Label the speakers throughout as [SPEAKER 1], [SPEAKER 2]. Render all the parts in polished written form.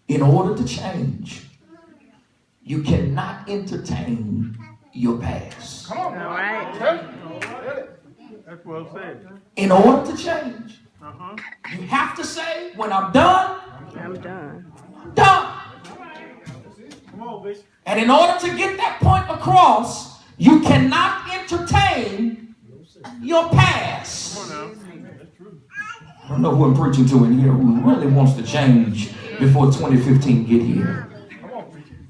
[SPEAKER 1] In order to change, you cannot entertain your past.
[SPEAKER 2] Come on. All right.
[SPEAKER 3] That's well said.
[SPEAKER 1] In order to change, you have to say, when I'm done,
[SPEAKER 2] I'm done.
[SPEAKER 1] I'm done.
[SPEAKER 3] Come on, bitch.
[SPEAKER 1] And in order to get that point across, you cannot entertain your past.
[SPEAKER 3] Come on now. That's true.
[SPEAKER 1] I don't know who I'm preaching to in here who really wants to change before 2015 get here.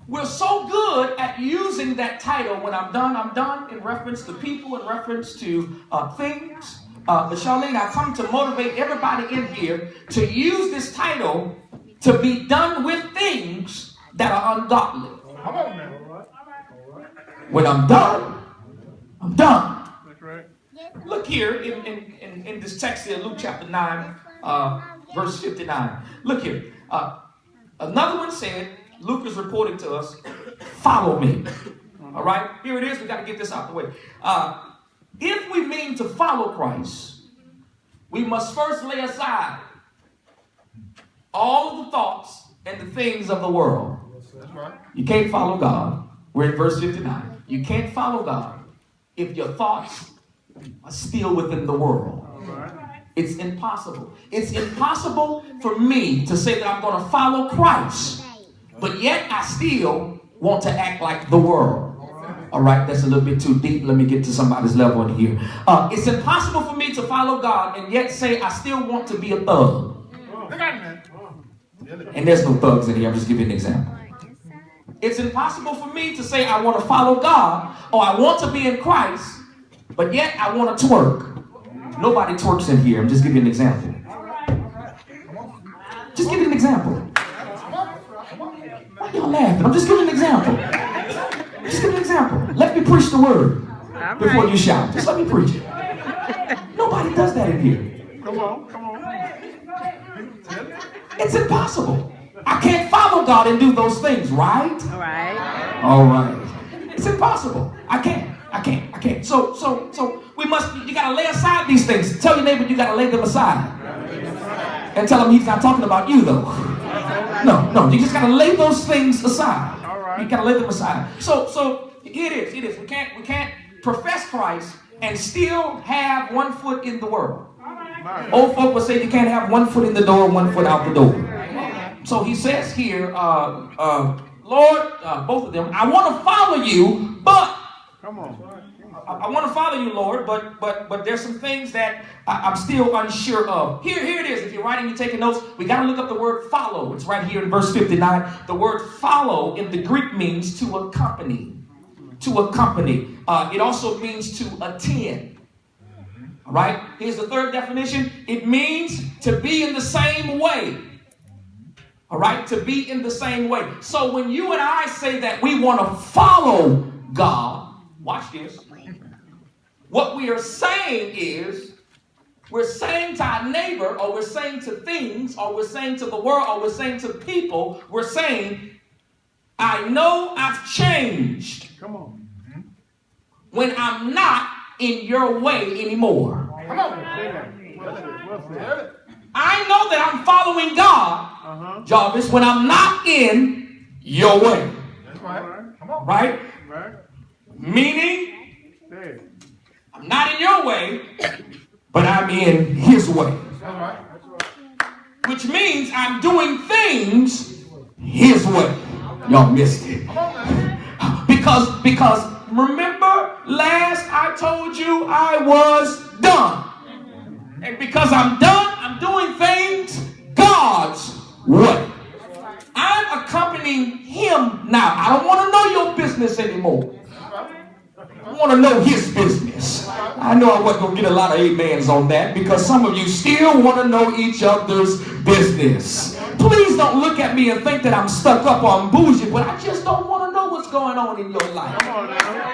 [SPEAKER 1] We're so good at using that title, when I'm done, in reference to people, in reference to things. But Charlene, I come to motivate everybody in here to use this title to be done with things that are ungodly.
[SPEAKER 3] Come on now.
[SPEAKER 1] When I'm done, I'm done.
[SPEAKER 3] That's right.
[SPEAKER 1] Look here in this text here, Luke chapter 9, verse 59. Look here. Another one said, Luke is reporting to us, follow me. All right, here it is. We got to get this out the way. If we mean to follow Christ, we must first lay aside all of the thoughts and the things of the world.
[SPEAKER 3] That's right.
[SPEAKER 1] You can't follow God. We're in verse 59. You can't follow God if your thoughts are still within the world.
[SPEAKER 3] All right.
[SPEAKER 1] It's impossible. It's impossible for me to say that I'm going to follow Christ, but yet I still want to act like the world. All right, that's a little bit too deep. Let me get to somebody's level in here. It's impossible for me to follow God and yet say I still want to be a thug. And there's no thugs in here. I'm just giving you an example. It's impossible for me to say I want to follow God or I want to be in Christ, but yet I want to twerk. Nobody twerks in here. I'm just giving you an example. Just give you an example. Why y'all laughing? I'm just giving an example. Just give an example. Let me preach the word before you shout. Just let me preach it. Nobody does that in here.
[SPEAKER 3] Come on. Come on.
[SPEAKER 1] It's impossible. I can't follow God and do those things, right?
[SPEAKER 2] All right.
[SPEAKER 1] All right. It's impossible. I can't. So you gotta lay aside these things. Tell your neighbor you gotta lay them aside. And tell him he's not talking about you though. No, you just gotta lay those things aside.
[SPEAKER 3] All right.
[SPEAKER 1] You gotta lay them aside. So here it is. We can't profess Christ and still have one foot in the world. Old folk will say you can't have one foot in the door, one foot out the door. So he says here, Lord, both of them, I want to follow you, but
[SPEAKER 3] Come on.
[SPEAKER 1] I want to follow you, Lord, but there's some things that I'm still unsure of. Here it is. If you're writing, you're taking notes, we got to look up the word follow. It's right here in verse 59. The word follow in the Greek means to accompany. To accompany. It also means to attend. All right? Here's the third definition. It means to be in the same way. All right? To be in the same way. So when you and I say that we want to follow God, watch this. What we are saying is, we're saying to our neighbor, or we're saying to things, or we're saying to the world, or we're saying to people, we're saying, I know I've changed.
[SPEAKER 3] Come on.
[SPEAKER 1] When I'm not in your way anymore.
[SPEAKER 3] Come on. Well said.
[SPEAKER 1] I know that I'm following God, Jarvis, when I'm not in your way.
[SPEAKER 3] That's right. Come on.
[SPEAKER 1] Right?
[SPEAKER 3] Right.
[SPEAKER 1] Meaning,
[SPEAKER 3] There.
[SPEAKER 1] I'm not in your way, but I'm in his way.
[SPEAKER 3] That's right.
[SPEAKER 1] Which means I'm doing things his way. Y'all missed it. Because remember last I told you I was done. And because I'm done, I'm doing things God's way. I'm accompanying him now. I don't want to know your business anymore. I want to know his business. I know I wasn't going to get a lot of amens on that because some of you still want to know each other's business. Please don't look at me and think that I'm stuck up or I'm bougie, but I just don't want to know what's going on in your life.
[SPEAKER 3] Come on now.